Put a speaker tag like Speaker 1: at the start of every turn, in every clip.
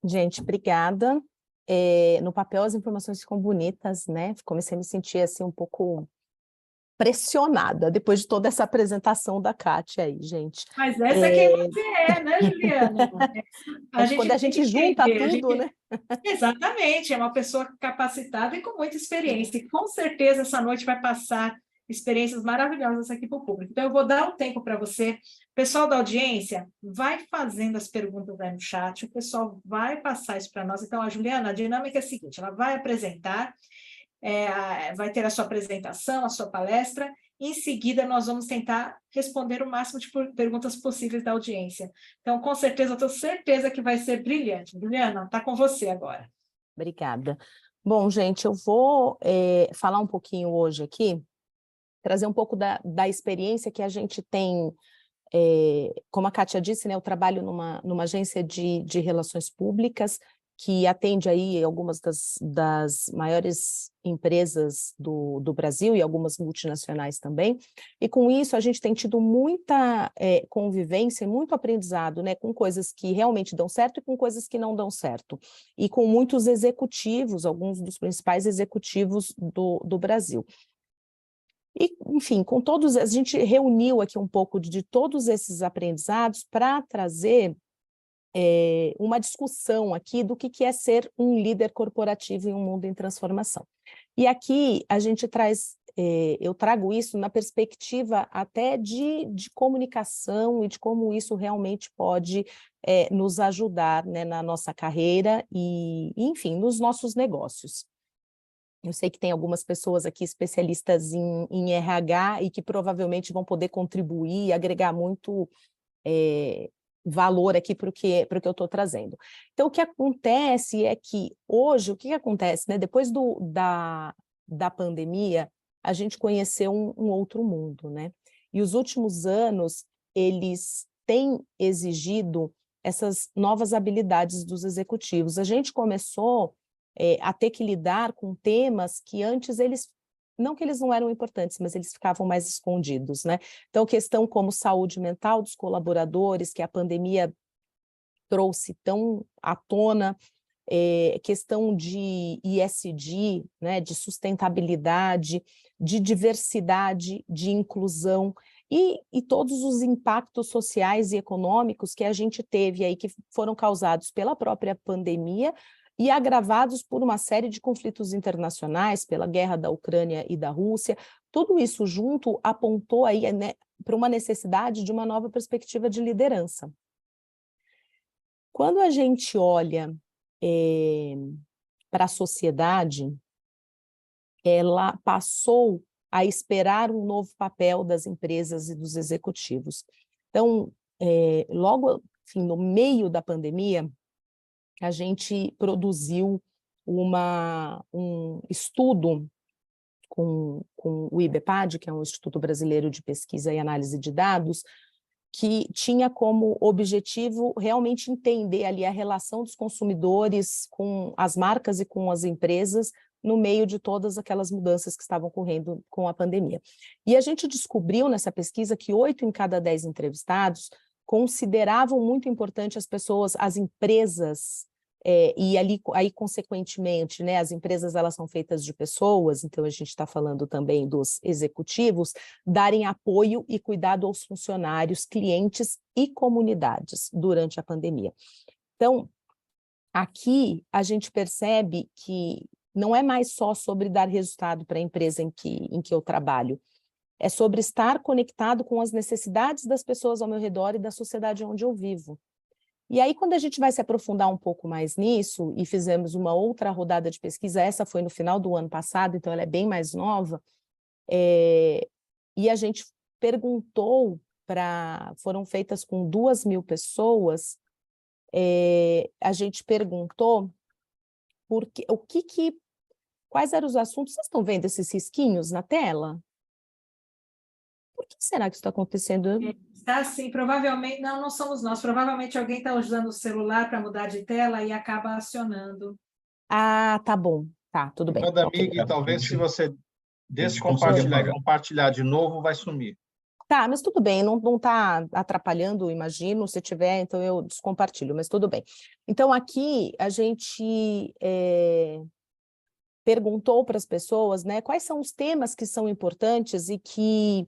Speaker 1: Gente, obrigada. No papel as informações ficam bonitas, né? Comecei a me sentir assim um pouco pressionada depois de toda essa apresentação da Kátia aí, gente.
Speaker 2: Mas essa é quem você é, né, Juliana?
Speaker 1: Quando a
Speaker 2: Tem que
Speaker 1: gente junta
Speaker 2: entender.
Speaker 1: tudo, né?
Speaker 2: Exatamente, é uma pessoa capacitada e com muita experiência. E com certeza essa noite vai passar experiências maravilhosas aqui para o público. Então, eu vou dar um tempo para você. Pessoal da audiência, vai fazendo as perguntas aí no chat, o pessoal vai passar isso para nós. Então, a Juliana, a dinâmica é a seguinte, ela vai apresentar, vai ter a sua apresentação, a sua palestra, e em seguida nós vamos tentar responder o máximo de perguntas possíveis da audiência. Então, com certeza, eu tenho certeza que vai ser brilhante. Juliana, está com você agora.
Speaker 1: Obrigada. Bom, gente, eu vou falar um pouquinho hoje aqui, trazer um pouco da experiência que a gente tem, como a Kátia disse, né, eu trabalho numa agência de relações públicas, que atende aí algumas das maiores empresas do Brasil e algumas multinacionais também, e com isso a gente tem tido muita convivência, muito aprendizado, né, com coisas que realmente dão certo e com coisas que não dão certo, e com muitos executivos, alguns dos principais executivos do Brasil. E, enfim, com todos, a gente reuniu aqui um pouco de todos esses aprendizados para trazer uma discussão aqui do que é ser um líder corporativo em um mundo em transformação. E aqui a gente traz, eu trago isso na perspectiva até de comunicação e de como isso realmente pode nos ajudar, né, na nossa carreira e, enfim, nos nossos negócios. Eu sei que tem algumas pessoas aqui especialistas em RH e que provavelmente vão poder contribuir e agregar muito valor aqui para o que eu estou trazendo. Então, o que acontece é que hoje, o que acontece, né? Depois da pandemia, a gente conheceu um outro mundo, né? E os últimos anos, eles têm exigido essas novas habilidades dos executivos. A gente começou a ter que lidar com temas que antes não que eles não eram importantes, mas eles ficavam mais escondidos, né? Então, questão como saúde mental dos colaboradores, que a pandemia trouxe tão à tona, questão de ESG, né, de sustentabilidade, de diversidade, de inclusão, e todos os impactos sociais e econômicos que a gente teve aí, que foram causados pela própria pandemia, e agravados por uma série de conflitos internacionais, pela guerra da Ucrânia e da Rússia. Tudo isso junto apontou aí, né, para uma necessidade de uma nova perspectiva de liderança. Quando a gente olha para a sociedade, ela passou a esperar um novo papel das empresas e dos executivos. Então, logo, enfim, no meio da pandemia, a gente produziu um estudo com o IBPAD, que é um Instituto Brasileiro de Pesquisa e Análise de Dados, que tinha como objetivo realmente entender ali a relação dos consumidores com as marcas e com as empresas no meio de todas aquelas mudanças que estavam ocorrendo com a pandemia. E a gente descobriu nessa pesquisa que 8 em cada 10 entrevistados consideravam muito importante as pessoas, as empresas, e aí, consequentemente, né, as empresas elas são feitas de pessoas, então a gente está falando também dos executivos, darem apoio e cuidado aos funcionários, clientes e comunidades durante a pandemia. Então, aqui a gente percebe que não é mais só sobre dar resultado para a empresa em que eu trabalho, é sobre estar conectado com as necessidades das pessoas ao meu redor e da sociedade onde eu vivo. E aí, quando a gente vai se aprofundar um pouco mais nisso, e fizemos uma outra rodada de pesquisa, essa foi no final do ano passado, então ela é bem mais nova, e a gente perguntou foram feitas com 2.000 pessoas, a gente perguntou quais eram os assuntos. Vocês estão vendo esses risquinhos na tela? Por que será que isso está acontecendo?
Speaker 2: Está sim, provavelmente, não somos nós, provavelmente alguém está usando o celular para mudar de tela e acaba acionando.
Speaker 1: Ah, tá bom, tá, tudo bem.
Speaker 3: Manda, amiga, e talvez se você descompartilhar e compartilhar de novo, vai sumir.
Speaker 1: Tá, mas tudo bem, não está atrapalhando, imagino, se tiver, então eu descompartilho, mas tudo bem. Então, aqui a gente perguntou para as pessoas, né, quais são os temas que são importantes e que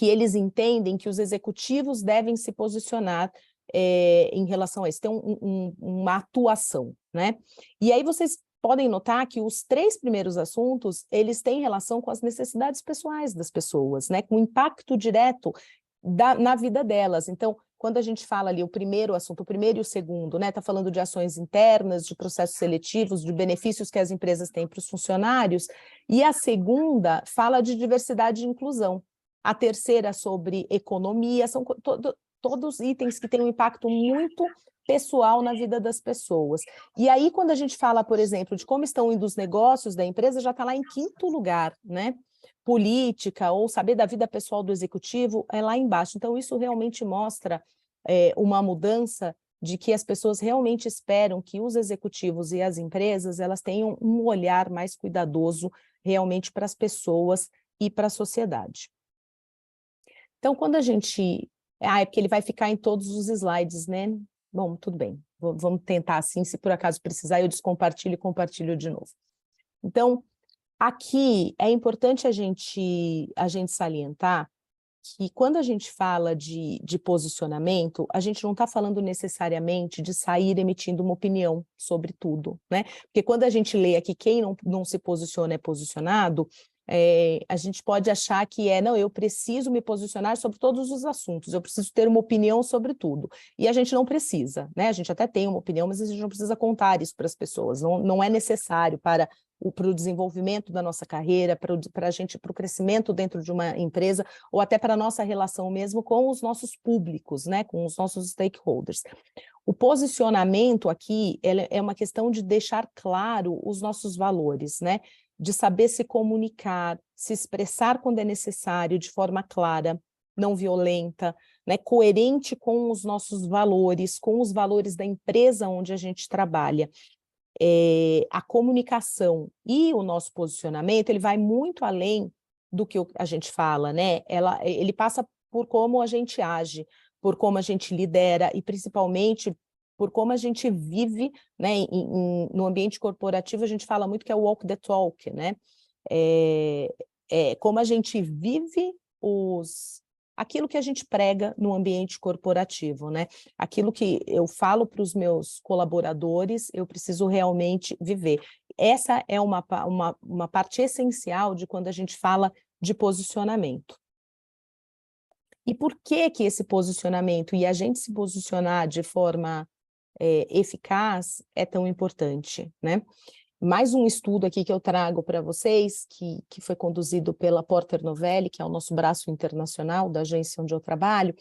Speaker 1: eles entendem que os executivos devem se posicionar em relação a isso, ter uma atuação, né? E aí vocês podem notar que os 3 primeiros assuntos, eles têm relação com as necessidades pessoais das pessoas, né? Com o impacto direto na vida delas. Então, quando a gente fala ali o primeiro assunto, o primeiro e o segundo, né? Está falando de ações internas, de processos seletivos, de benefícios que as empresas têm para os funcionários, e a segunda fala de diversidade e inclusão. A terceira sobre economia, são todos itens que têm um impacto muito pessoal na vida das pessoas. E aí, quando a gente fala, por exemplo, de como estão indo os negócios da empresa, já está lá em 5º lugar, né? Política ou saber da vida pessoal do executivo é lá embaixo. Então, isso realmente mostra uma mudança de que as pessoas realmente esperam que os executivos e as empresas elas tenham um olhar mais cuidadoso realmente para as pessoas e para a sociedade. Então, quando a gente... é porque ele vai ficar em todos os slides, né? Bom, tudo bem. Vamos tentar assim, se por acaso precisar, eu descompartilho e compartilho de novo. Então, aqui é importante a gente salientar que quando a gente fala de posicionamento, a gente não está falando necessariamente de sair emitindo uma opinião sobre tudo, né? Porque quando a gente lê aqui quem não se posiciona é posicionado, a gente pode achar que não, eu preciso me posicionar sobre todos os assuntos, eu preciso ter uma opinião sobre tudo. E a gente não precisa, né? A gente até tem uma opinião, mas a gente não precisa contar isso para as pessoas, não é necessário para o desenvolvimento da nossa carreira, para o crescimento dentro de uma empresa, ou até para a nossa relação mesmo com os nossos públicos, né? Com os nossos stakeholders. O posicionamento aqui é uma questão de deixar claro os nossos valores, né? De saber se comunicar, se expressar quando é necessário, de forma clara, não violenta, né? Coerente com os nossos valores, com os valores da empresa onde a gente trabalha. A comunicação e o nosso posicionamento, ele vai muito além do que a gente fala, né? Ele passa por como a gente age, por como a gente lidera e principalmente por como a gente vive, né? No ambiente corporativo, a gente fala muito que é o walk the talk, né? Como a gente vive aquilo que a gente prega no ambiente corporativo, né? Aquilo que eu falo para os meus colaboradores, eu preciso realmente viver. Essa é uma parte essencial de quando a gente fala de posicionamento. E por que esse posicionamento e a gente se posicionar de forma eficaz é tão importante, né? Mais um estudo aqui que eu trago para vocês, que foi conduzido pela Porter Novelli, que é o nosso braço internacional da agência onde eu trabalho,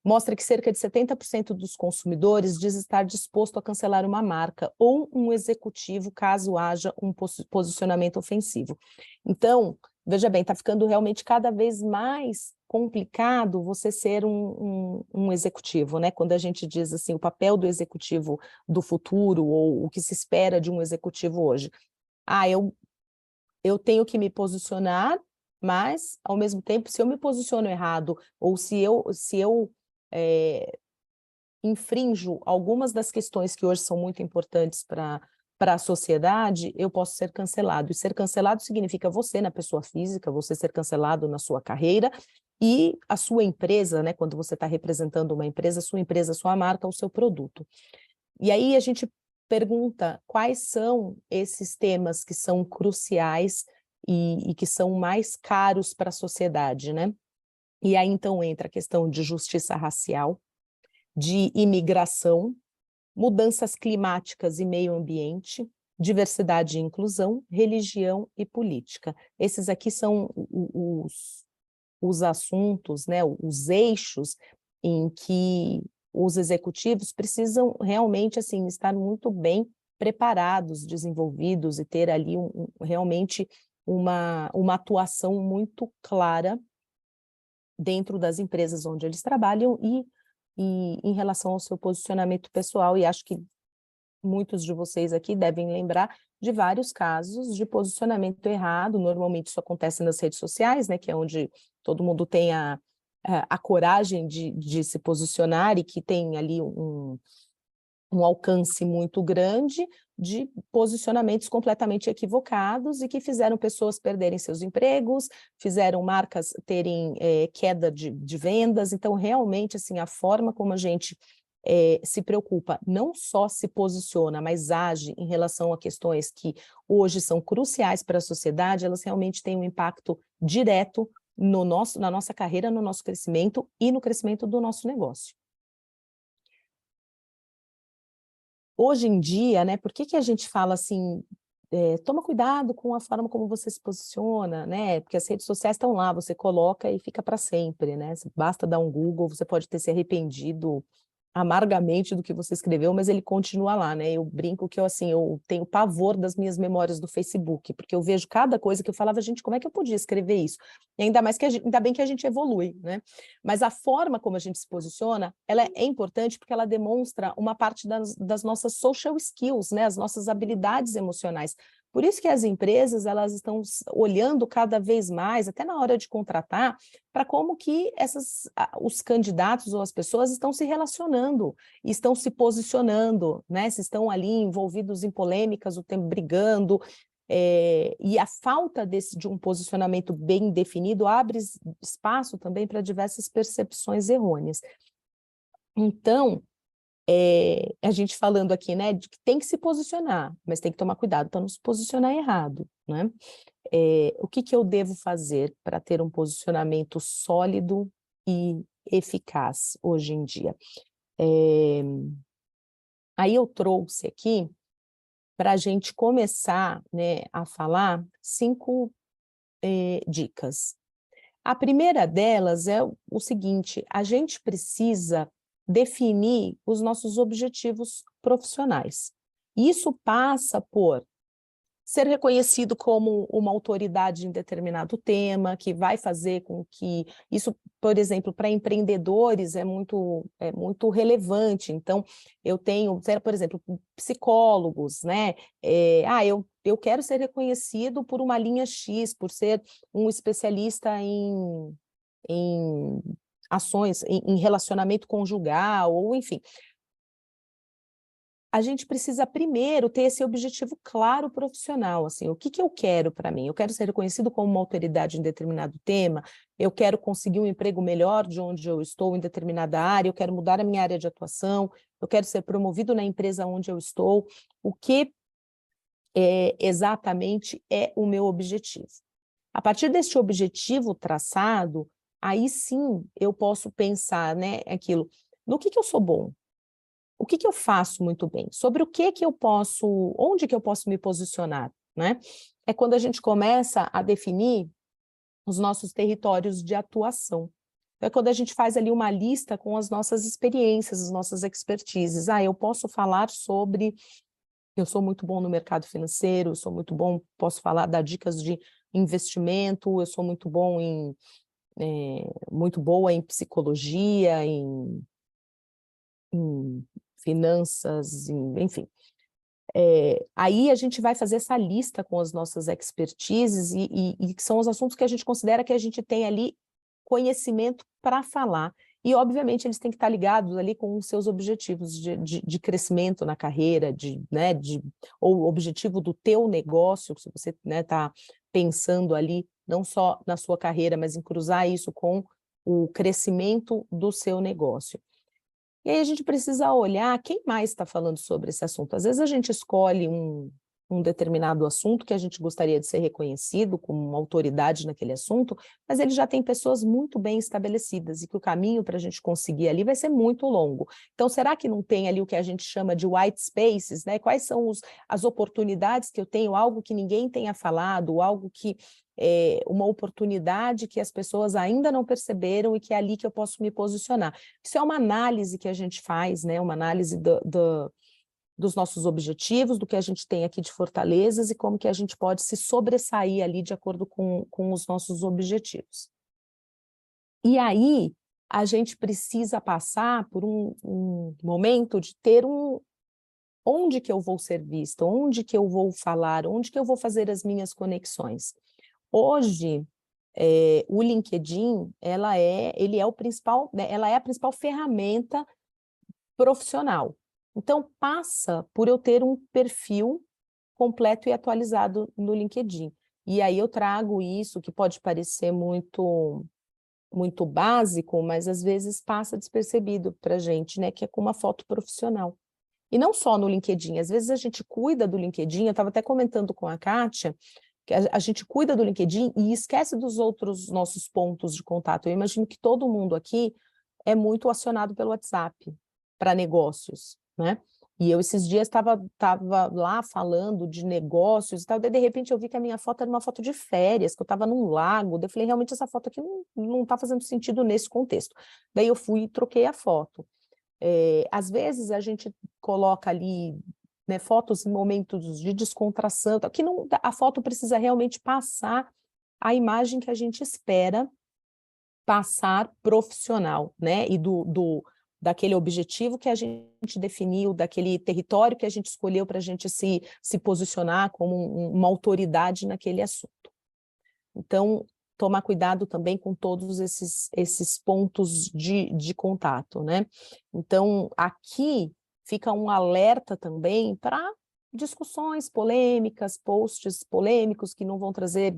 Speaker 1: mostra que cerca de 70% dos consumidores diz estar disposto a cancelar uma marca ou um executivo caso haja um posicionamento ofensivo. Então, veja bem, está ficando realmente cada vez mais complicado você ser um executivo, né? Quando a gente diz assim, o papel do executivo do futuro ou o que se espera de um executivo hoje. Eu tenho que me posicionar, mas, ao mesmo tempo, se eu me posiciono errado ou se eu infrinjo algumas das questões que hoje são muito importantes para a sociedade, eu posso ser cancelado. E ser cancelado significa você, na pessoa física, você ser cancelado na sua carreira e a sua empresa, né, quando você está representando uma empresa, sua marca, o seu produto. E aí a gente pergunta quais são esses temas que são cruciais e que são mais caros para a sociedade, né? E aí então entra a questão de justiça racial, de imigração, mudanças climáticas e meio ambiente, diversidade e inclusão, religião e política. Esses aqui são os assuntos, né, os eixos em que os executivos precisam realmente assim, estar muito bem preparados, desenvolvidos e ter ali realmente uma atuação muito clara dentro das empresas onde eles trabalham e em relação ao seu posicionamento pessoal, e acho que muitos de vocês aqui devem lembrar de vários casos de posicionamento errado. Normalmente isso acontece nas redes sociais, né, que é onde todo mundo tem a coragem de se posicionar e que tem ali um alcance muito grande de posicionamentos completamente equivocados e que fizeram pessoas perderem seus empregos, fizeram marcas terem queda de vendas. Então, realmente, assim, a forma como a gente se preocupa, não só se posiciona, mas age em relação a questões que hoje são cruciais para a sociedade, elas realmente têm um impacto direto na nossa carreira, no nosso crescimento e no crescimento do nosso negócio. Hoje em dia, né, por que a gente fala assim, toma cuidado com a forma como você se posiciona, né, porque as redes sociais estão lá, você coloca e fica para sempre, né, basta dar um Google, você pode ter se arrependido amargamente do que você escreveu, mas ele continua lá, né, eu brinco que eu tenho pavor das minhas memórias do Facebook, porque eu vejo cada coisa que eu falava, gente, como é que eu podia escrever isso? E ainda mais que ainda bem que a gente evolui, né, mas a forma como a gente se posiciona, ela é importante porque ela demonstra uma parte das nossas social skills, né, as nossas habilidades emocionais. Por isso que as empresas, elas estão olhando cada vez mais, até na hora de contratar, para como que os candidatos ou as pessoas estão se relacionando, estão se posicionando, né? Se estão ali envolvidos em polêmicas, o tempo brigando, e a falta de um posicionamento bem definido abre espaço também para diversas percepções errôneas. Então, a gente falando aqui, né, de que tem que se posicionar, mas tem que tomar cuidado para não se posicionar errado, né? O que eu devo fazer para ter um posicionamento sólido e eficaz hoje em dia? Aí eu trouxe aqui para a gente começar, né, a falar 5 dicas. A primeira delas é o seguinte, a gente precisa definir os nossos objetivos profissionais. Isso passa por ser reconhecido como uma autoridade em determinado tema, que vai fazer com que isso, por exemplo, para empreendedores é muito relevante. Então, eu tenho, por exemplo, psicólogos, né? Eu quero ser reconhecido por uma linha X, por ser um especialista em ações, em relacionamento conjugal, ou enfim. A gente precisa primeiro ter esse objetivo claro profissional, assim, o que eu quero para mim? Eu quero ser reconhecido como uma autoridade em determinado tema, eu quero conseguir um emprego melhor de onde eu estou em determinada área, eu quero mudar a minha área de atuação, eu quero ser promovido na empresa onde eu estou, o que exatamente é o meu objetivo. A partir desse objetivo traçado, aí sim eu posso pensar, né, aquilo, no que eu sou bom? O que eu faço muito bem? Sobre o que eu posso, onde que eu posso me posicionar, né? É quando a gente começa a definir os nossos territórios de atuação. É quando a gente faz ali uma lista com as nossas experiências, as nossas expertises. Eu posso falar sobre, eu sou muito bom no mercado financeiro, eu sou muito bom, posso falar, dar dicas de investimento, eu sou muito bom muito boa em psicologia, em finanças, enfim. Aí a gente vai fazer essa lista com as nossas expertises e que são os assuntos que a gente considera que a gente tem ali conhecimento para falar. E, obviamente, eles têm que estar ligados ali com os seus objetivos de crescimento na carreira, né, ou o objetivo do teu negócio, se você está pensando ali não só na sua carreira, mas em cruzar isso com o crescimento do seu negócio. E aí a gente precisa olhar quem mais está falando sobre esse assunto. Às vezes a gente escolhe um determinado assunto que a gente gostaria de ser reconhecido como uma autoridade naquele assunto, mas ele já tem pessoas muito bem estabelecidas e que o caminho para a gente conseguir ali vai ser muito longo. Então, será que não tem ali o que a gente chama de white spaces, né? Quais são as oportunidades que eu tenho, algo que ninguém tenha falado, algo que uma oportunidade que as pessoas ainda não perceberam e que é ali que eu posso me posicionar. Isso é uma análise que a gente faz, né? Uma análise dos nossos objetivos, do que a gente tem aqui de fortalezas e como que a gente pode se sobressair ali de acordo com os nossos objetivos. E aí, a gente precisa passar por um momento de ter onde que eu vou ser vista, onde que eu vou falar, onde que eu vou fazer as minhas conexões. Hoje, o LinkedIn, ele é o principal, né, ela é a principal ferramenta profissional. Então, passa por eu ter um perfil completo e atualizado no LinkedIn. E aí eu trago isso, que pode parecer muito básico, mas às vezes passa despercebido para a gente, né, que é com uma foto profissional. E não só no LinkedIn, às vezes a gente cuida do LinkedIn, eu estava até comentando com a Kátia, que a gente cuida do LinkedIn e esquece dos outros nossos pontos de contato. Eu imagino que todo mundo aqui é muito acionado pelo WhatsApp para negócios, né? E eu esses dias estava lá falando de negócios e tal, daí de repente eu vi que a minha foto era uma foto de férias, que eu estava num lago, daí eu falei, realmente essa foto aqui não está fazendo sentido nesse contexto. Daí eu fui e troquei a foto. Às vezes a gente coloca ali, né, fotos em momentos de descontração, que não, a foto precisa realmente passar a imagem que a gente espera passar profissional, né, e daquele objetivo que a gente definiu, daquele território que a gente escolheu para a gente se posicionar como uma autoridade naquele assunto. Então, tomar cuidado também com todos esses pontos de contato, né? Então, aqui fica um alerta também para discussões polêmicas, posts polêmicos que não vão trazer...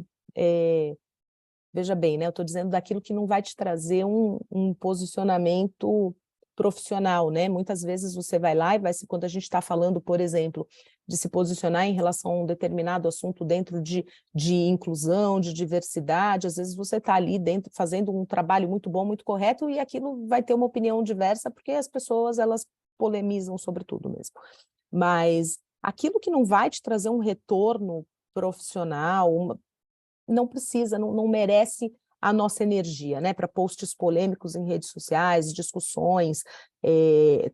Speaker 1: veja bem, né? Eu estou dizendo daquilo que não vai te trazer um posicionamento profissional, né? Muitas vezes você vai lá e quando a gente está falando, por exemplo, de se posicionar em relação a um determinado assunto dentro de inclusão, de diversidade, às vezes você está ali dentro fazendo um trabalho muito bom, muito correto, e aquilo vai ter uma opinião diversa, porque as pessoas, elas polemizam sobre tudo mesmo. Mas aquilo que não vai te trazer um retorno profissional, não precisa, não merece a nossa energia, né, para posts polêmicos em redes sociais, discussões,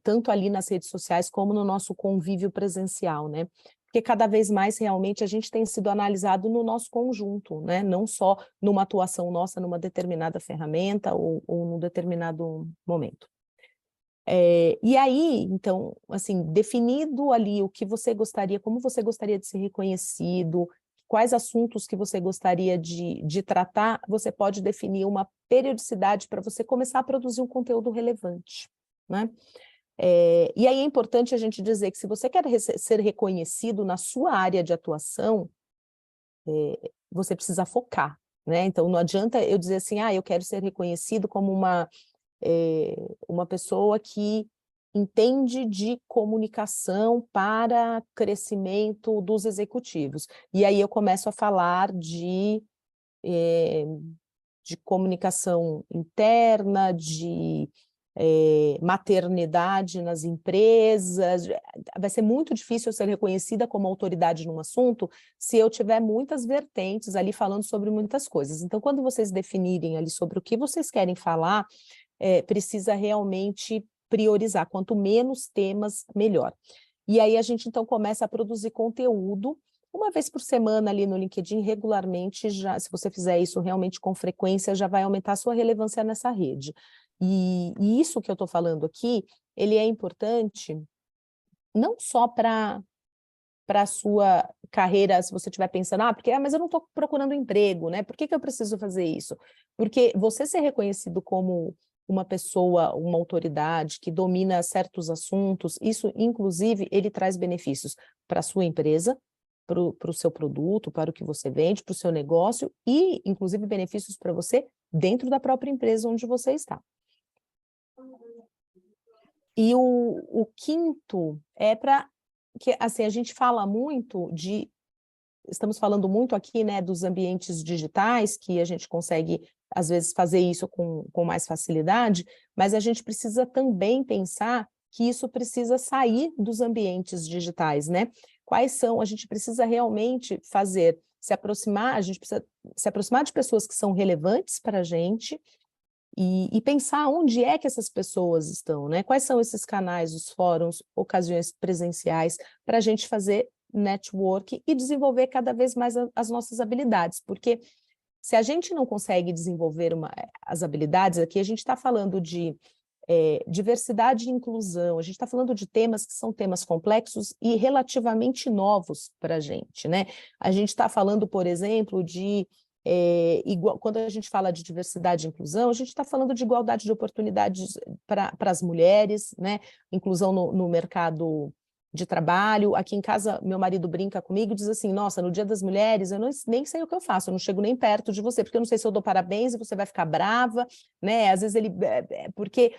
Speaker 1: tanto ali nas redes sociais como no nosso convívio presencial, né, porque cada vez mais realmente a gente tem sido analisado no nosso conjunto, né, não só numa atuação nossa numa determinada ferramenta ou num determinado momento. E aí, então, assim, definido ali o que você gostaria, como você gostaria de ser reconhecido, quais assuntos que você gostaria de tratar, você pode definir uma periodicidade para você começar a produzir um conteúdo relevante, né? E aí é importante a gente dizer que se você quer ser reconhecido na sua área de atuação, você precisa focar, né? Então não adianta eu dizer assim, eu quero ser reconhecido como uma pessoa que entende de comunicação para crescimento dos executivos. E aí eu começo a falar de comunicação interna, de maternidade nas empresas. Vai ser muito difícil eu ser reconhecida como autoridade num assunto se eu tiver muitas vertentes ali falando sobre muitas coisas. Então, quando vocês definirem ali sobre o que vocês querem falar, precisa realmente priorizar, quanto menos temas, melhor. E aí a gente então começa a produzir conteúdo, uma vez por semana ali no LinkedIn, regularmente, se você fizer isso realmente com frequência, já vai aumentar a sua relevância nessa rede. E isso que eu estou falando aqui, ele é importante não só para a sua carreira, se você estiver pensando, mas eu não estou procurando emprego, né? Por que eu preciso fazer isso? Porque você ser reconhecido como uma pessoa, uma autoridade que domina certos assuntos, isso, inclusive, ele traz benefícios para a sua empresa, para o seu produto, para o que você vende, para o seu negócio e, inclusive, benefícios para você dentro da própria empresa onde você está. E o quinto é para que, assim, a gente fala muito estamos falando muito aqui, né, dos ambientes digitais, que a gente consegue, às vezes, fazer isso com mais facilidade, mas a gente precisa também pensar que isso precisa sair dos ambientes digitais, né? Quais são, a gente precisa realmente a gente precisa se aproximar de pessoas que são relevantes para a gente, e pensar onde é que essas pessoas estão, né? Quais são esses canais, os fóruns, ocasiões presenciais, para a gente fazer network e desenvolver cada vez mais as nossas habilidades, porque se a gente não consegue desenvolver as habilidades, aqui a gente está falando de diversidade e inclusão, a gente está falando de temas que são temas complexos e relativamente novos para a gente, né? A gente está falando, por exemplo, de quando a gente fala de diversidade e inclusão, a gente está falando de igualdade de oportunidades para as mulheres, né? Inclusão no mercado de trabalho. Aqui em casa, meu marido brinca comigo e diz assim, nossa, no Dia das Mulheres, eu nem sei o que eu faço, eu não chego nem perto de você, porque eu não sei se eu dou parabéns e você vai ficar brava, né? Às vezes porque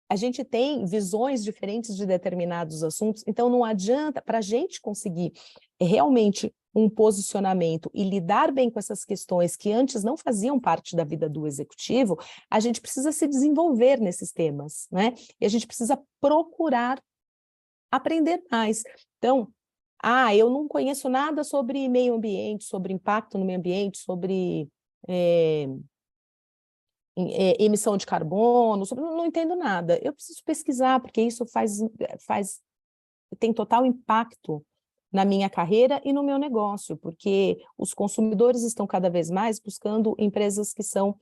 Speaker 1: a gente tem visões diferentes de determinados assuntos, então não adianta, para a gente conseguir realmente um posicionamento e lidar bem com essas questões que antes não faziam parte da vida do executivo, a gente precisa se desenvolver nesses temas, né? E a gente precisa procurar aprender mais. Então, eu não conheço nada sobre meio ambiente, sobre impacto no meio ambiente, sobre emissão de carbono, não entendo nada. Eu preciso pesquisar, porque isso tem total impacto na minha carreira e no meu negócio, porque os consumidores estão cada vez mais buscando empresas que são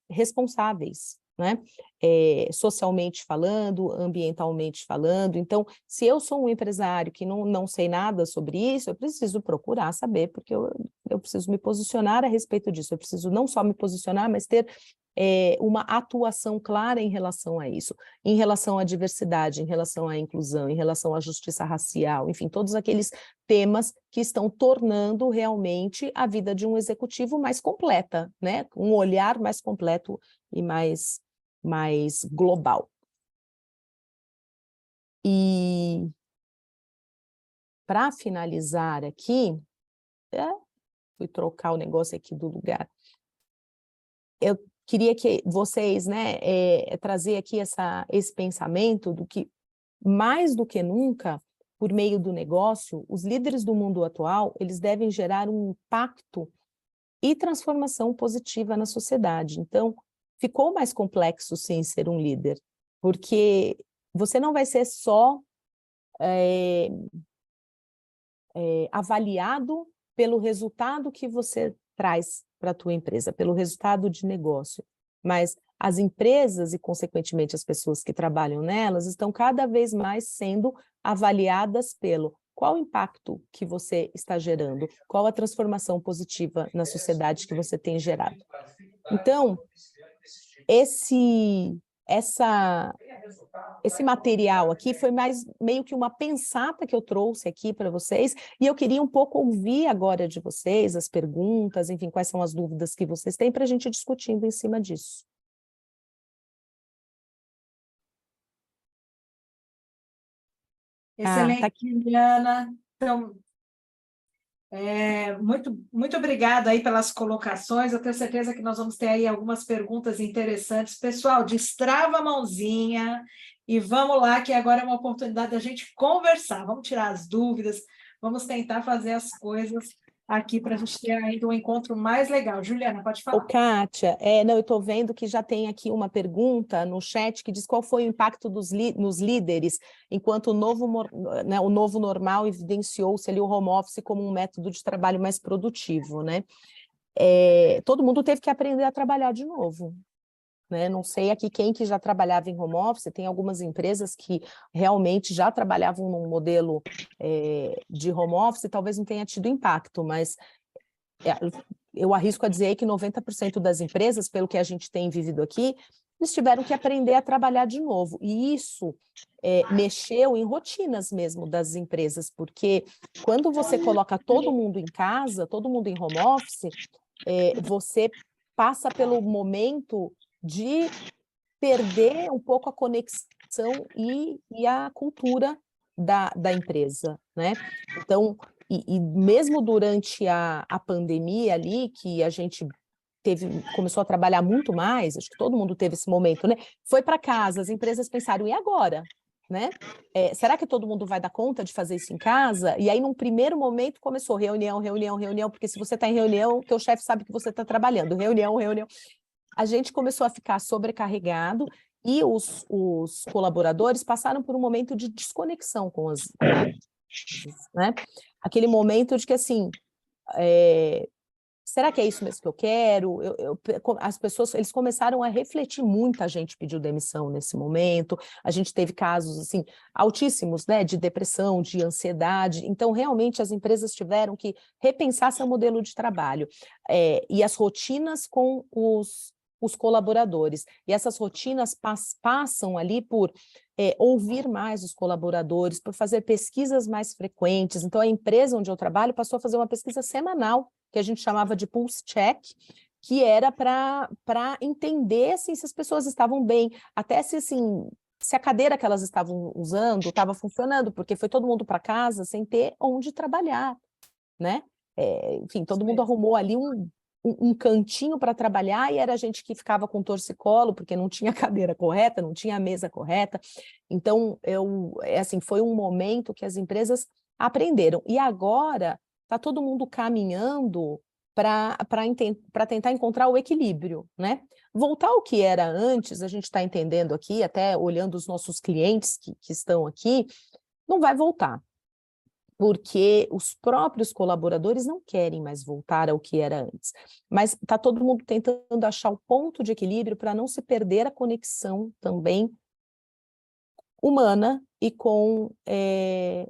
Speaker 1: responsáveis, né? Socialmente falando, ambientalmente falando. Então, se eu sou um empresário que não sei nada sobre isso, eu preciso procurar saber, porque eu preciso me posicionar a respeito disso. Eu preciso não só me posicionar, mas ter uma atuação clara em relação a isso, em relação à diversidade, em relação à inclusão, em relação à justiça racial, enfim, todos aqueles temas que estão tornando realmente a vida de um executivo mais completa, né? Um olhar mais completo e mais global. E para finalizar aqui, fui trocar o negócio aqui do lugar. Eu queria que vocês, né, trazer aqui esse pensamento do que, mais do que nunca, por meio do negócio, os líderes do mundo atual, eles devem gerar um impacto e transformação positiva na sociedade. Então, ficou mais complexo, sim, ser um líder, porque você não vai ser só avaliado pelo resultado que você traz para a tua empresa, pelo resultado de negócio, mas as empresas e, consequentemente, as pessoas que trabalham nelas estão cada vez mais sendo avaliadas pelo qual o impacto que você está gerando, qual a transformação positiva na sociedade que você tem gerado. Então, esse material aqui foi meio que uma pensata que eu trouxe aqui para vocês, e eu queria um pouco ouvir agora de vocês as perguntas, enfim, quais são as dúvidas que vocês têm para a gente ir discutindo em cima disso.
Speaker 2: Excelente,
Speaker 1: Tá aqui.
Speaker 2: Juliana. Então, muito obrigada aí pelas colocações. Eu tenho certeza que nós vamos ter aí algumas perguntas interessantes. Pessoal, destrava a mãozinha e vamos lá, que agora é uma oportunidade da gente conversar. Vamos tirar as dúvidas, vamos tentar fazer as coisas aqui para a gente ter ainda um encontro mais legal. Juliana, pode falar.
Speaker 1: Kátia, não, eu estou vendo que já tem aqui uma pergunta no chat que diz qual foi o impacto nos líderes, enquanto o novo normal evidenciou-se ali o home office como um método de trabalho mais produtivo, né? Todo mundo teve que aprender a trabalhar de novo, né? Não sei aqui quem que já trabalhava em home office, tem algumas empresas que realmente já trabalhavam num modelo de home office, talvez não tenha tido impacto, mas eu arrisco a dizer que 90% das empresas, pelo que a gente tem vivido aqui, eles tiveram que aprender a trabalhar de novo. E isso mexeu em rotinas mesmo das empresas, porque quando você coloca todo mundo em casa, todo mundo em home office, você passa pelo momento de perder um pouco a conexão e a cultura da empresa, né? Então, e mesmo durante a pandemia ali, que a gente começou a trabalhar muito mais, acho que todo mundo teve esse momento, né? Foi para casa, as empresas pensaram, e agora? Né? Será que todo mundo vai dar conta de fazer isso em casa? E aí, num primeiro momento, começou reunião, porque se você está em reunião, teu chefe sabe que você está trabalhando, reunião. A gente começou a ficar sobrecarregado e os colaboradores passaram por um momento de desconexão com as né? Aquele momento de que, assim, será que é isso mesmo que eu quero? As pessoas, eles começaram a refletir, muita gente pediu demissão nesse momento, a gente teve casos, assim, altíssimos, né, de depressão, de ansiedade, então, realmente, as empresas tiveram que repensar seu modelo de trabalho, e as rotinas com os colaboradores, e essas rotinas passam ali por ouvir mais os colaboradores, por fazer pesquisas mais frequentes. Então, a empresa onde eu trabalho passou a fazer uma pesquisa semanal, que a gente chamava de pulse check, que era para entender assim, se as pessoas estavam bem, até se, assim, se a cadeira que elas estavam usando estava funcionando, porque foi todo mundo para casa sem ter onde trabalhar, né? Enfim, todo mundo arrumou ali um cantinho para trabalhar, e era a gente que ficava com torcicolo, porque não tinha cadeira correta, não tinha a mesa correta. Então, assim, foi um momento que as empresas aprenderam. E agora está todo mundo caminhando para tentar encontrar o equilíbrio, né? Voltar ao que era antes, a gente está entendendo aqui, até olhando os nossos clientes que estão aqui, não vai voltar, porque os próprios colaboradores não querem mais voltar ao que era antes. Mas está todo mundo tentando achar o ponto de equilíbrio para não se perder a conexão também humana e com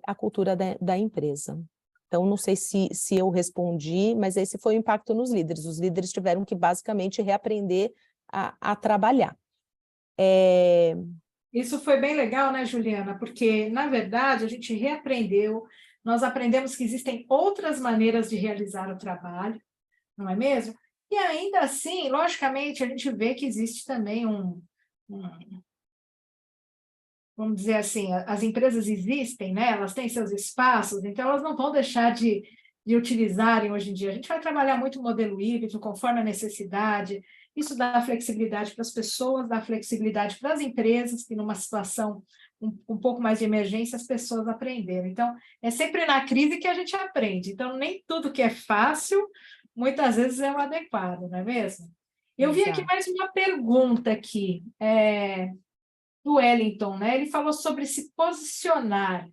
Speaker 1: a cultura da empresa. Então, não sei se eu respondi, mas esse foi o impacto nos líderes. Os líderes tiveram que, basicamente, reaprender a trabalhar.
Speaker 2: Isso foi bem legal, né, Juliana? Porque, na verdade, a gente reaprendeu, nós aprendemos que existem outras maneiras de realizar o trabalho, não é mesmo? E ainda assim, logicamente, a gente vê que existe também vamos dizer assim, as empresas existem, né? Elas têm seus espaços, então elas não vão deixar de utilizarem hoje em dia. A gente vai trabalhar muito o modelo híbrido, conforme a necessidade. Isso dá flexibilidade para as pessoas, dá flexibilidade para as empresas, que numa situação um pouco mais de emergência, as pessoas aprenderam. Então, é sempre na crise que a gente aprende. Então, nem tudo que é fácil, muitas vezes é o adequado, não é mesmo? Eu vi aqui
Speaker 1: Exato.
Speaker 2: mais uma pergunta aqui. Do Wellington, né? Ele falou sobre se posicionar.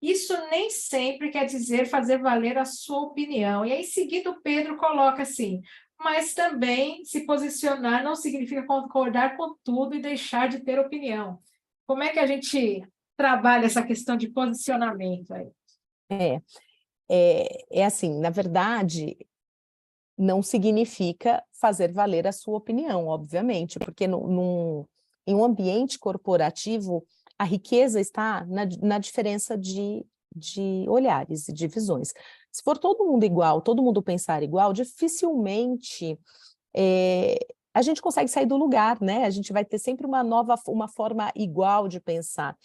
Speaker 2: Isso nem sempre quer dizer fazer valer a sua opinião. E aí, em seguida, o Pedro coloca assim, mas também se posicionar não significa concordar com tudo e deixar de ter opinião. Como é que a gente trabalha essa questão de posicionamento aí?
Speaker 1: É assim, na verdade, não significa fazer valer a sua opinião, obviamente, porque em um ambiente corporativo, a riqueza está na diferença de olhares e de visões. Se for todo mundo igual, todo mundo pensar igual, dificilmente a gente consegue sair do lugar, né? A gente vai ter sempre uma forma igual de pensar.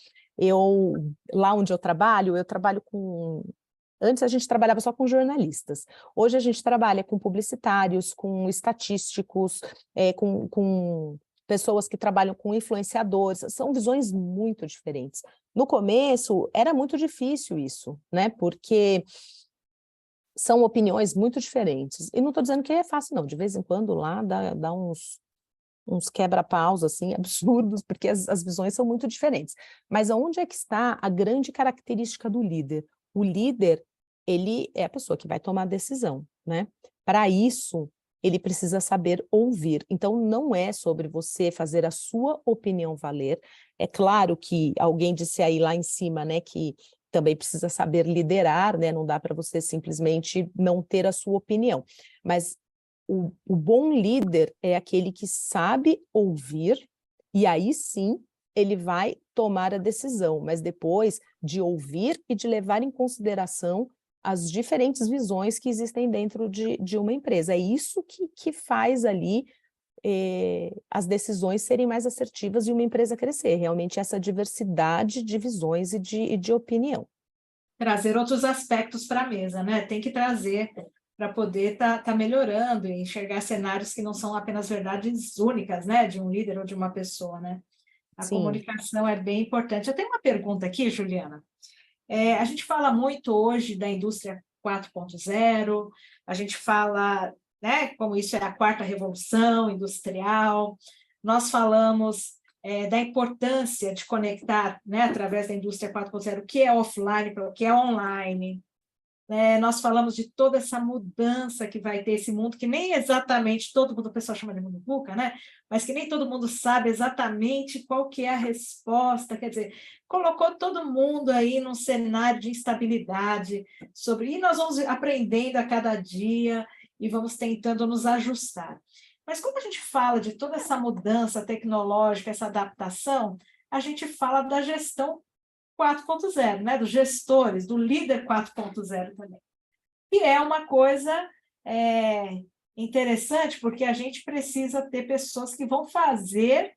Speaker 1: Lá onde eu trabalho com... Antes a gente trabalhava só com jornalistas. Hoje a gente trabalha com publicitários, com estatísticos, com pessoas que trabalham com influenciadores. São visões muito diferentes. No começo era muito difícil isso, né? Porque são opiniões muito diferentes. E não estou dizendo que é fácil, não. De vez em quando lá dá uns quebra-paus assim, absurdos, porque as visões são muito diferentes. Mas aonde é que está a grande característica do líder? O líder, ele é a pessoa que vai tomar a decisão, né? Para isso, ele precisa saber ouvir. Então, não é sobre você fazer a sua opinião valer. É claro que alguém disse aí lá em cima, né, que também precisa saber liderar, né? Não dá para você simplesmente não ter a sua opinião. Mas o bom líder é aquele que sabe ouvir, e aí sim ele vai tomar a decisão, mas depois de ouvir e de levar em consideração as diferentes visões que existem dentro de uma empresa. É isso que faz ali as decisões serem mais assertivas e uma empresa crescer, realmente essa diversidade de visões e de opinião.
Speaker 2: Trazer outros aspectos para a mesa, né? Tem que trazer para poder tá melhorando e enxergar cenários que não são apenas verdades únicas, né? De um líder ou de uma pessoa, né? A
Speaker 1: Sim.
Speaker 2: comunicação é bem importante. Eu tenho uma pergunta aqui, Juliana. A gente fala muito hoje da indústria 4.0, a gente fala, né, como isso é a quarta revolução industrial, nós falamos da importância de conectar, né, através da indústria 4.0, o que é offline para o que é online. Nós falamos de toda essa mudança que vai ter esse mundo, que nem exatamente todo mundo, o pessoal chama de mundo VUCA, né? Mas que nem todo mundo sabe exatamente qual que é a resposta, quer dizer, colocou todo mundo aí num cenário de instabilidade, e nós vamos aprendendo a cada dia e vamos tentando nos ajustar. Mas quando a gente fala de toda essa mudança tecnológica, essa adaptação, a gente fala da gestão 4.0, né? Dos gestores, do líder 4.0 também. E é uma coisa interessante, porque a gente precisa ter pessoas que vão fazer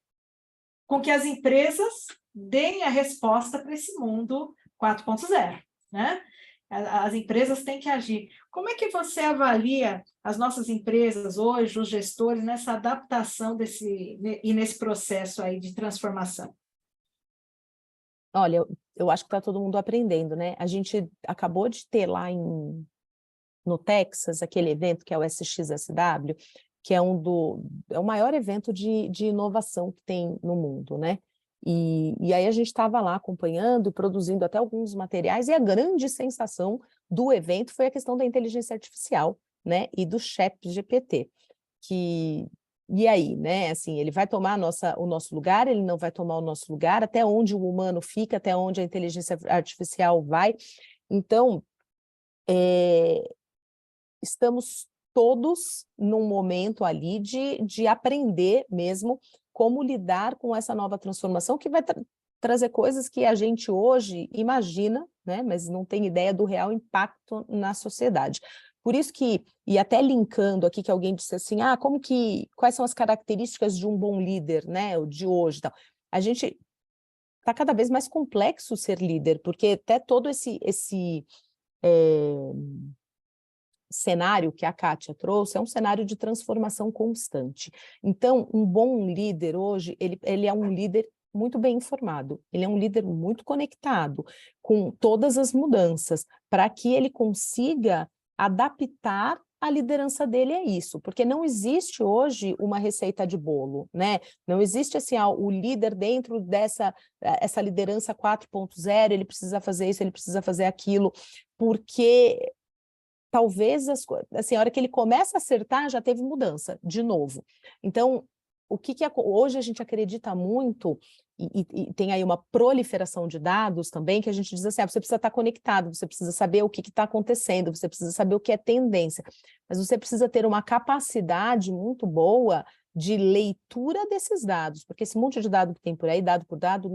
Speaker 2: com que as empresas deem a resposta para esse mundo 4.0, né? As empresas têm que agir. Como é que você avalia as nossas empresas hoje, os gestores, nessa adaptação e nesse processo aí de transformação?
Speaker 1: Olha, eu acho que está todo mundo aprendendo, né? A gente acabou de ter lá no Texas aquele evento que é o SXSW, que é é o maior evento de inovação que tem no mundo, né? E aí a gente estava lá acompanhando e produzindo até alguns materiais, e a grande sensação do evento foi a questão da inteligência artificial, né? E do ChatGPT, e aí, né, assim, ele vai tomar o nosso lugar, ele não vai tomar o nosso lugar, até onde o humano fica, até onde a inteligência artificial vai. Então, estamos todos num momento ali de aprender mesmo como lidar com essa nova transformação, que vai trazer coisas que a gente hoje imagina, né, mas não tem ideia do real impacto na sociedade. Por isso que, e até linkando aqui que alguém disse assim, quais são as características de um bom líder, né, o de hoje, tal. A gente está cada vez mais complexo ser líder, porque até todo esse cenário que a Kátia trouxe é um cenário de transformação constante. Então, um bom líder hoje, ele é um líder muito bem informado, ele é um líder muito conectado com todas as mudanças, para que ele consiga adaptar a liderança dele a isso, porque não existe hoje uma receita de bolo, né? Não existe assim, o líder dentro essa liderança 4.0, ele precisa fazer isso, ele precisa fazer aquilo, porque talvez, assim, a hora que ele começa a acertar, já teve mudança, de novo. Então, hoje a gente acredita muito, e tem aí uma proliferação de dados também, que a gente diz assim, você precisa estar conectado, você precisa saber o que está acontecendo, você precisa saber o que é tendência, mas você precisa ter uma capacidade muito boa de leitura desses dados, porque esse monte de dado que tem por aí, dado por dado,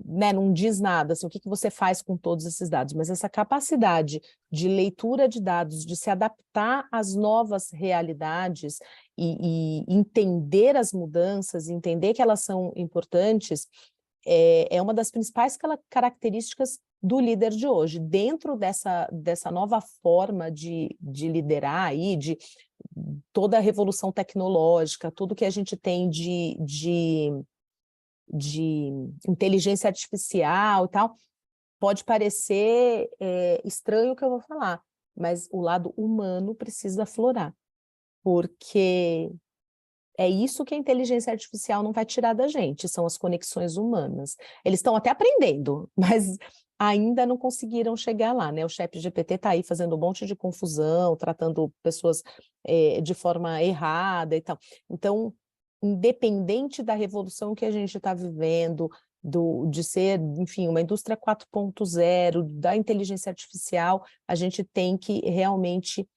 Speaker 1: né, não diz nada, assim, o que você faz com todos esses dados, mas essa capacidade de leitura de dados, de se adaptar às novas realidades e entender as mudanças, entender que elas são importantes, é uma das principais características do líder de hoje. Dentro dessa nova forma de liderar aí, de toda a revolução tecnológica, tudo que a gente tem de inteligência artificial e tal, pode parecer estranho o que eu vou falar, mas o lado humano precisa aflorar, porque é isso que a inteligência artificial não vai tirar da gente, são as conexões humanas. Eles estão até aprendendo, mas ainda não conseguiram chegar lá, né? O ChatGPT está aí fazendo um monte de confusão, tratando pessoas de forma errada e tal. Então, independente da revolução que a gente está vivendo, de ser, enfim, uma indústria 4.0, da inteligência artificial, a gente tem que realmente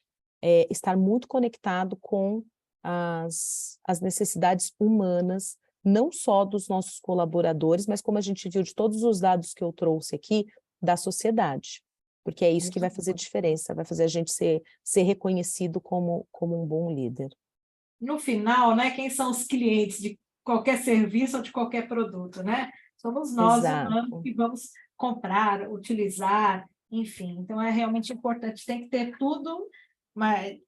Speaker 1: estar muito conectado com as necessidades humanas, não só dos nossos colaboradores, mas como a gente viu de todos os dados que eu trouxe aqui, da sociedade. Porque é isso que vai fazer diferença, vai fazer a gente ser reconhecido como um bom líder.
Speaker 2: No final, né, quem são os clientes de qualquer serviço ou de qualquer produto, né? Somos nós, humanos,
Speaker 1: Exato.
Speaker 2: que vamos comprar, utilizar, enfim. Então, é realmente importante, tem que ter tudo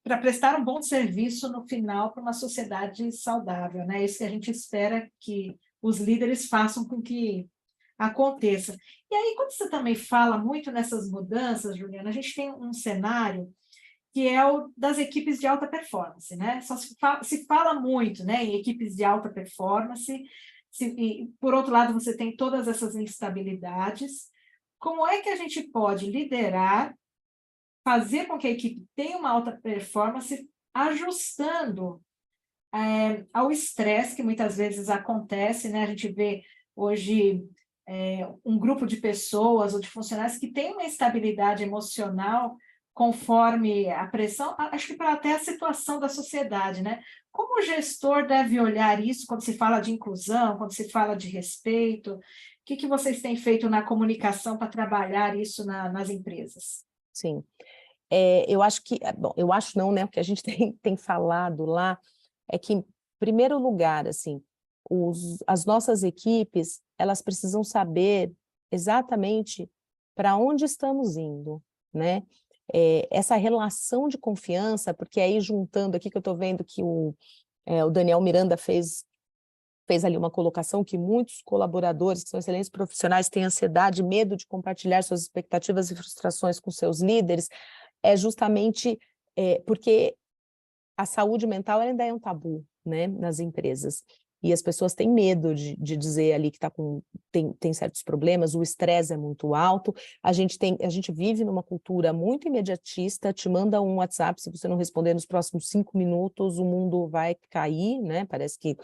Speaker 2: para prestar um bom serviço no final para uma sociedade saudável, né? Isso que a gente espera que os líderes façam com que aconteça. E aí, quando você também fala muito nessas mudanças, Juliana, a gente tem um cenário que é o das equipes de alta performance, né? Só se fala muito, né, em equipes de alta performance, e, por outro lado, você tem todas essas instabilidades, como é que a gente pode liderar, fazer com que a equipe tenha uma alta performance, ajustando ao estresse que muitas vezes acontece, né? A gente vê hoje um grupo de pessoas ou de funcionários que tem uma instabilidade emocional conforme a pressão, acho que para até a situação da sociedade, né? Como o gestor deve olhar isso quando se fala de inclusão, quando se fala de respeito? O que vocês têm feito na comunicação para trabalhar isso nas empresas?
Speaker 1: Sim. Eu acho que, bom, eu acho não, né? O que a gente tem falado lá é que, em primeiro lugar, assim, as nossas equipes, elas precisam saber exatamente para onde estamos indo, né? Essa relação de confiança, porque aí juntando aqui que eu estou vendo que o Daniel Miranda fez ali uma colocação que muitos colaboradores, que são excelentes profissionais, têm ansiedade, medo de compartilhar suas expectativas e frustrações com seus líderes, é justamente porque a saúde mental ainda é um tabu, né, nas empresas. E as pessoas têm medo de dizer ali que tem certos problemas, o estresse é muito alto, a gente vive numa cultura muito imediatista, te manda um WhatsApp, se você não responder nos próximos 5 minutos, o mundo vai cair, né, parece que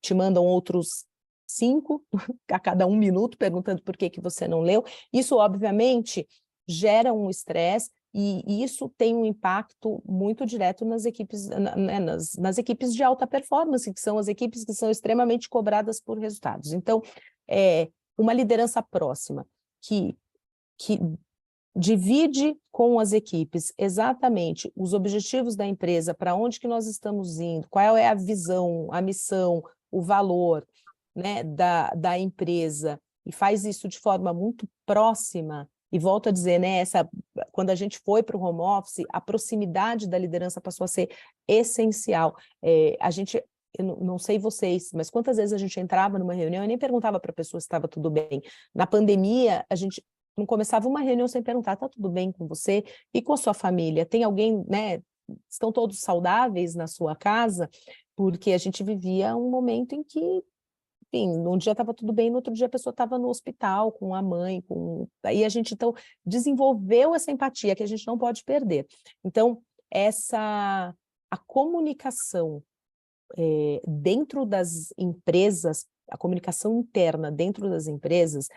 Speaker 1: te mandam outros 5 a cada 1 minuto, perguntando por que você não leu. Isso, obviamente, gera um estresse, e isso tem um impacto muito direto nas equipes, né, nas equipes de alta performance, que são as equipes que são extremamente cobradas por resultados. Então, uma liderança próxima, que divide com as equipes exatamente os objetivos da empresa, para onde que nós estamos indo, qual é a visão, a missão, o valor, né, da empresa, e faz isso de forma muito próxima. E volto a dizer, né, quando a gente foi para o home office, a proximidade da liderança passou a ser essencial. Eu não sei vocês, mas quantas vezes a gente entrava numa reunião e nem perguntava para a pessoa se estava tudo bem. Na pandemia, a gente não começava uma reunião sem perguntar, está tudo bem com você e com a sua família? Tem alguém, né? Estão todos saudáveis na sua casa? Porque a gente vivia um momento em que, enfim, num dia estava tudo bem, no outro dia a pessoa estava no hospital com a mãe, aí a gente, então, desenvolveu essa empatia que a gente não pode perder. Então, a comunicação dentro das empresas, a comunicação interna dentro das empresas,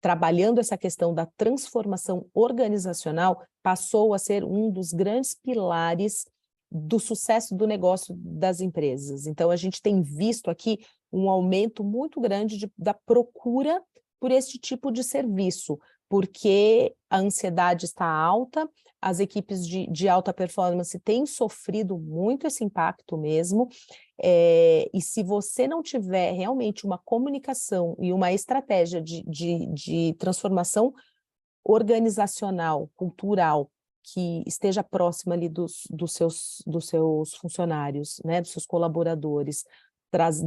Speaker 1: trabalhando essa questão da transformação organizacional, passou a ser um dos grandes pilares do sucesso do negócio das empresas. Então, a gente tem visto aqui um aumento muito grande da procura por este tipo de serviço, porque a ansiedade está alta, as equipes de alta performance têm sofrido muito esse impacto mesmo, e se você não tiver realmente uma comunicação e uma estratégia de transformação organizacional, cultural, que esteja próxima ali dos seus funcionários, né, dos seus colaboradores,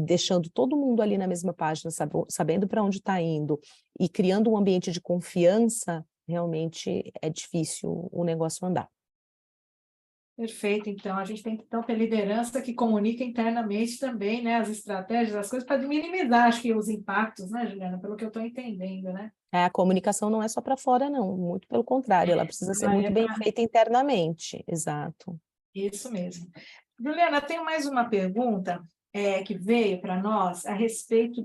Speaker 1: deixando todo mundo ali na mesma página, sabendo para onde está indo, e criando um ambiente de confiança, realmente é difícil o negócio andar.
Speaker 2: Perfeito, então, a gente tem que então, ter liderança que comunica internamente também, né, as estratégias, as coisas, para minimizar, acho que, os impactos, né, Juliana, pelo que eu estou entendendo, né?
Speaker 1: A comunicação não é só para fora, não, muito pelo contrário, ela precisa ser muito bem feita internamente, exato.
Speaker 2: Isso mesmo. Juliana, tenho mais uma pergunta que veio para nós a respeito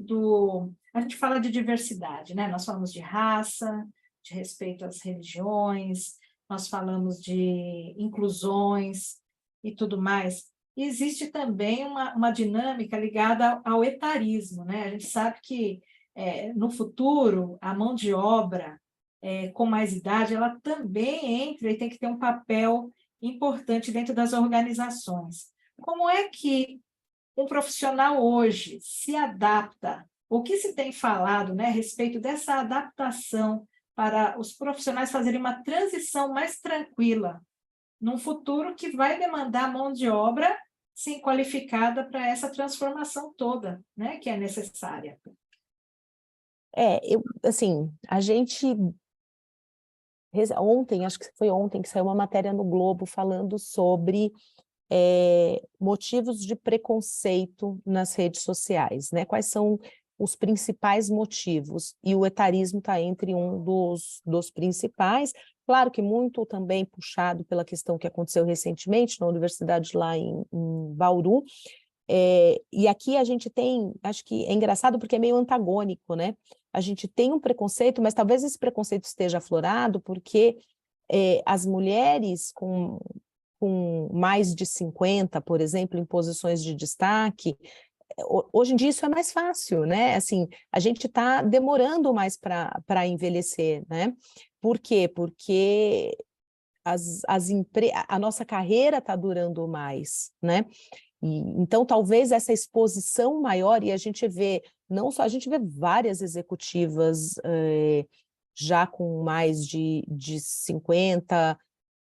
Speaker 2: a gente fala de diversidade, né? Nós falamos de raça, de respeito às religiões, nós falamos de inclusões e tudo mais. E existe também uma dinâmica ligada ao etarismo, né? A gente sabe que, no futuro, a mão de obra com mais idade, ela também entra e tem que ter um papel importante dentro das organizações. Como é que um profissional hoje se adapta? O que se tem falado, né, a respeito dessa adaptação para os profissionais fazerem uma transição mais tranquila num futuro que vai demandar mão de obra, sim, qualificada para essa transformação toda, né, que é necessária?
Speaker 1: Assim, a gente ontem, acho que foi ontem, que saiu uma matéria no Globo falando sobre motivos de preconceito nas redes sociais, né? Quais são os principais motivos, e o etarismo está entre um dos principais, claro que muito também puxado pela questão que aconteceu recentemente na universidade lá em Bauru, e aqui a gente tem, acho que é engraçado porque é meio antagônico, né? A gente tem um preconceito, mas talvez esse preconceito esteja aflorado porque as mulheres com mais de 50, por exemplo, em posições de destaque, hoje em dia isso é mais fácil, né? Assim, a gente está demorando mais para envelhecer, né? Por quê? Porque a nossa carreira está durando mais, né? Então, talvez essa exposição maior, e a gente vê, não só, a gente vê várias executivas já com mais de 50,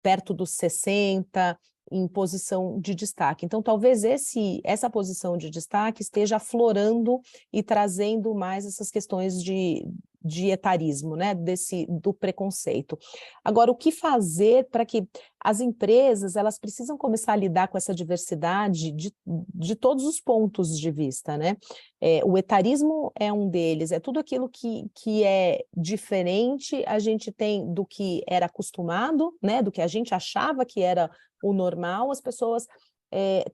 Speaker 1: perto dos 60, em posição de destaque. Então, talvez essa posição de destaque esteja aflorando e trazendo mais essas questões de etarismo, né? Do preconceito. Agora, o que fazer para que as empresas elas precisam começar a lidar com essa diversidade de todos os pontos de vista, né? O etarismo é um deles, é tudo aquilo que é diferente, a gente tem do que era acostumado, né? Do que a gente achava que era o normal, as pessoas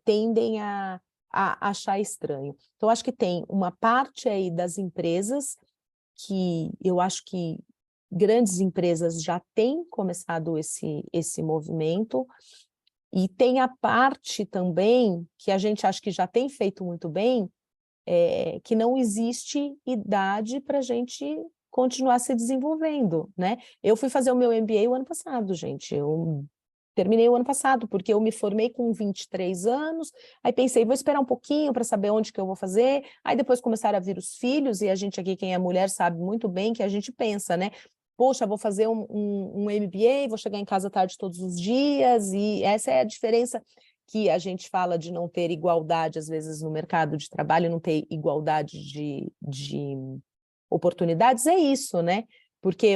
Speaker 1: tendem a achar estranho. Então, acho que tem uma parte aí das empresas que eu acho que grandes empresas já têm começado esse movimento, e tem a parte também que a gente acha que já tem feito muito bem, que não existe idade para a gente continuar se desenvolvendo, né? Eu fui fazer o meu MBA o ano passado, gente, eu terminei o ano passado, porque eu me formei com 23 anos, aí pensei, vou esperar um pouquinho para saber onde que eu vou fazer, aí depois começaram a vir os filhos, e a gente aqui, quem é mulher, sabe muito bem que a gente pensa, né? Poxa, vou fazer um MBA, vou chegar em casa tarde todos os dias, e essa é a diferença que a gente fala de não ter igualdade, às vezes, no mercado de trabalho, não ter igualdade de oportunidades, é isso, né? Porque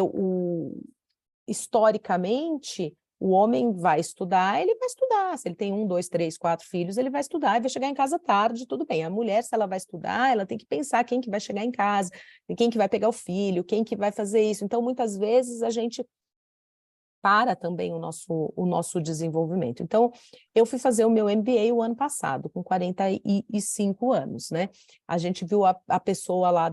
Speaker 1: historicamente, o homem vai estudar, ele vai estudar. Se ele tem 1, 2, 3, 4 filhos, ele vai estudar e vai chegar em casa tarde, tudo bem. A mulher, se ela vai estudar, ela tem que pensar quem que vai chegar em casa, quem que vai pegar o filho, quem que vai fazer isso. Então, muitas vezes, a gente para também o nosso desenvolvimento. Então, eu fui fazer o meu MBA o ano passado, com 45 anos, né? A gente viu a pessoa lá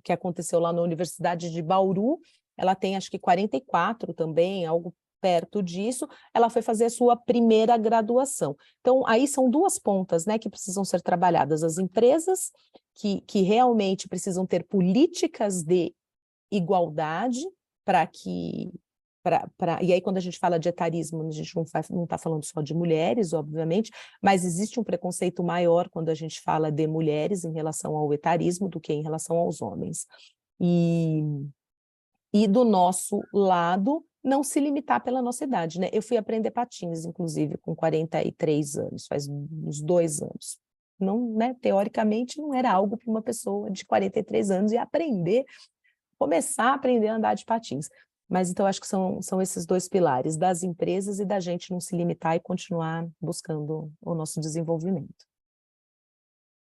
Speaker 1: que aconteceu lá na Universidade de Bauru, ela tem acho que 44 também, algo perto disso, ela foi fazer a sua primeira graduação. Então, aí são duas pontas, né, que precisam ser trabalhadas. As empresas que realmente precisam ter políticas de igualdade para que... E aí, quando a gente fala de etarismo, a gente não está falando só de mulheres, obviamente, mas existe um preconceito maior quando a gente fala de mulheres em relação ao etarismo do que em relação aos homens. E do nosso lado, não se limitar pela nossa idade, né? Eu fui aprender patins, inclusive, com 43 anos, faz uns 2 anos. Não, né? Teoricamente, não era algo para uma pessoa de 43 anos e começar a aprender a andar de patins. Mas então acho que são esses dois pilares, das empresas e da gente não se limitar e continuar buscando o nosso desenvolvimento.